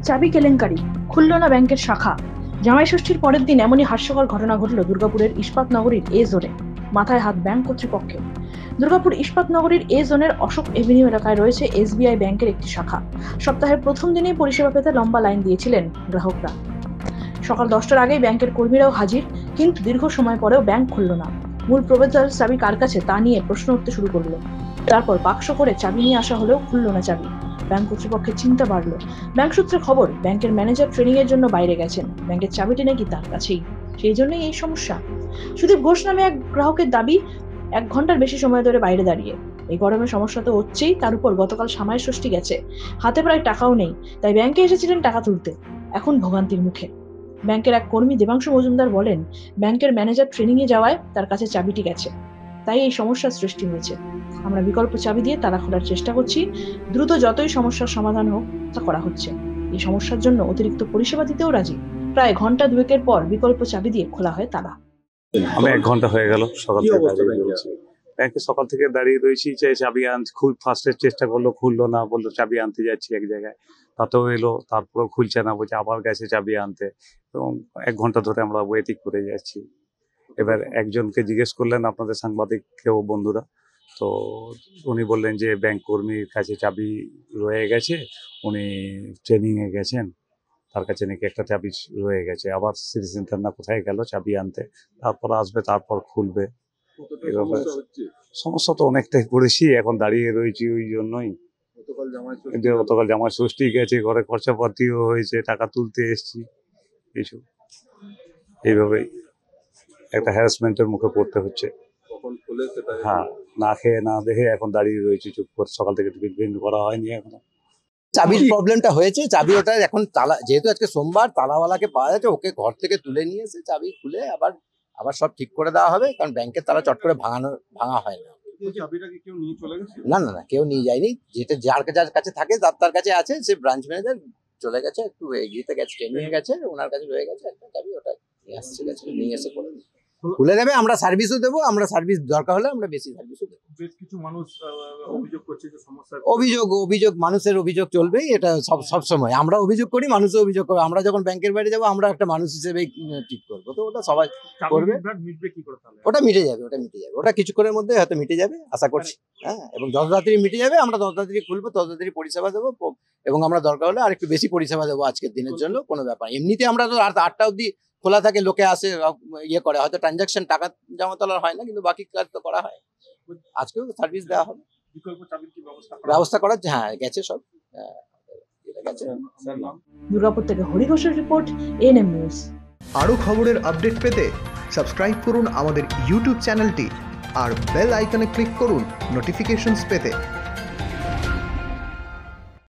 চাবি কেলেঙ্কারি, খুলল না ব্যাংকের শাখা। জামাই ষষ্ঠীর পরের দিন এমনই হাস্যকর ঘটনা ঘটল দুর্গাপুরের ইস্পাত নগরীর এ জোনে। মাথায় হাত ব্যাংক কর্তৃপক্ষের। দুর্গাপুর ইস্পাত নগরীর এ জোনের অশোক এভিনিউ এলাকায় রয়েছে SBI ব্যাংকের একটি শাখা। সপ্তাহের প্রথম দিনেই পরিষেবা পেতে লম্বা লাইন দিয়েছিলেন গ্রাহকরা। সকাল 10টার আগেই ব্যাংকের কর্মীরাও হাজির, কিন্তু দীর্ঘ সময় পরেও ব্যাংক খুলল না। মূল প্রবেশদ্বার চাবি কার কাছে তা নিয়ে প্রশ্ন উঠতে শুরু করলো। তারপর বাক্স করে চাবি নিয়ে আসা হলেও খুলল না চাবি। ব্যাংক কর্তৃপক্ষের চিন্তা বাড়লো। ব্যাংক সূত্রে খবর, ব্যাংকের ম্যানেজার ট্রেনিং এর জন্য বাইরে গেছেন, ব্যাংকের চাবিটি নাকি তার কাছেই। সেই জন্যই এই সমস্যা। সুদীপ ঘোষ নামে এক গ্রাহকের দাবি, 1 ঘন্টার বেশি সময় ধরে বাইরে দাঁড়িয়ে। এই গরমে সমস্যা তো হচ্ছেই, তার উপর গতকাল জামাই ষষ্ঠী গেছে, হাতে প্রায় টাকাও নেই, তাই ব্যাংকে এসেছিলেন টাকা তুলতে। এখন ভোগান্তির মুখে। ব্যাংকের এক কর্মী দেবাংশু মজুমদার বলেন, ব্যাংকের ম্যানেজার ট্রেনিং এ যাওয়ায় তার কাছে চাবিটি গেছে, তাই এই সমস্যার সৃষ্টি হয়েছে। আমরা বিকল্প চাবি দিয়ে তালা খোলার চেষ্টা করছি, দ্রুত যতই সমস্যার সমাধান হোক তা করা হচ্ছে। এই সমস্যার জন্য অতিরিক্ত পরিষেবা দিতেও রাজি। প্রায় ঘন্টা 2-এর পর বিকল্প চাবি দিয়ে খোলা হয় তালা। আমি 1 ঘন্টা হয়ে গেল সকাল থেকে দাঁড়িয়ে রয়েছি ব্যাংকে। সকাল থেকে দাঁড়িয়ে রয়েছি, চাবি আনতে খুব ফার্স্টের চেষ্টা করলো, খুললো না, বললো চাবি আনতে যাচ্ছি এক জায়গায়, তাতেও এলো, তারপরেও খুলছে না, বলছে আবার গেছে চাবি আনতে। এবং 1 ঘন্টা ধরে আমরা ওয়েটিং করে যাচ্ছি। এবার একজনকে জিজ্ঞেস করলেন আপনাদের সাংবাদিক কেউ বন্ধুরা, তো উনি বললেন যে ব্যাংক কর্মীর কাছে চাবি রয়ে গেছে, উনি ট্রেনিংয়ে গেছেন, তার কাছে নাকি একটা চাবি রয়ে গেছে। আবার সিটি সেন্টার না কোথায় গেল চাবি আনতে, তারপর আসবে, তারপর খুলবে। এভাবে সমস্যা তো অনেকটাই পড়েছি, এখন দাঁড়িয়ে রয়েছি ওই জন্যই। গতকাল জামাই ষষ্ঠী গেছে, ঘরে খরচাপাতিও হয়েছে, টাকা তুলতে এসছি, এইসব এইভাবেই একটা হ্যারাসমেন্টের মুখে পড়তে হচ্ছে। হ্যাঁ, না খেয়ে না দেখে এখন দাঁড়িয়ে রয়েছি চুপ করে, সকাল থেকে টিফিন করা হয়নি এখনো। চাবির প্রবলেমটা হয়েছে, চাবি ওটা এখন তালা, যেহেতু আজকে সোমবার, তালাওয়ালাকে পাওয়া যাচ্ছে, ওকে ঘর থেকে তুলে নিয়ে এসে চাবি খুলে আবার সব ঠিক করে দেওয়া হবে, কারণ ব্যাংকের তালা চট করে ভাঙা হয় না। না না না, কেউ নিয়ে যায়নি, যেটা যার কাছে থাকে তার কাছে আছে, সে ব্রাঞ্চ ম্যানেজার চলে গেছে, একটু এগিয়ে গেছে, ট্রেনিংয়ে গেছে, ওনার কাছে রয়ে গেছে একটা চাবি, ওটা নিয়ে আসছে, নিয়ে এসে করে খুলে দেবে। আমরা সার্ভিসও দেবো, আমরা সার্ভিস দরকার হলে আমরা বেশি সার্ভিসও দেবো। বেশ কিছু মানুষ অভিযোগ করছে যে সমস্যা, অভিযোগ মানুষের অভিযোগ চলবেই, এটা সব সময় আমরা অভিযোগ করি, মানুষও অভিযোগ করে। আমরা যখন ব্যাংকের বাইরে যাবো, আমরা একটা মানুষ হিসেবেই ঠিক করবো, তো ওটা সবাই করবে। ওটা মিটে যাবে, ওটা কিছুক্ষণের মধ্যে হয়তো মিটে যাবে আশা করছি। হ্যাঁ, এবং যত তাড়াতাড়ি মিটে যাবে, আমরা তত তাড়াতাড়ি খুলবো, তত তাড়াতাড়ি পরিষেবা দেবো, এবং আমরা দরকার হলে আর একটু বেশি পরিষেবা দেবো আজকের দিনের জন্য, কোনো ব্যাপার। এমনিতে আমরা তো 8টা অবধি খোলা থাকে, লোকে আসে, ইয়ে করে, হয়তো ট্রানজাকশন টাকা জমা তোলার হয় না, কিন্তু বাকি কাজ তো করা হয়। আজকেও সার্ভিস দেওয়া হবে, ব্যবস্থা করা, হ্যাঁ গেছে সব। দুর্গাপুর থেকে হরি ঘোষের রিপোর্ট, ANM নিউজ। আরও খবরের আপডেট পেতে সাবস্ক্রাইব করুন আমাদের ইউটিউব চ্যানেলটি আর বেল আইকনে ক্লিক করুন নোটিফিকেশনস পেতে।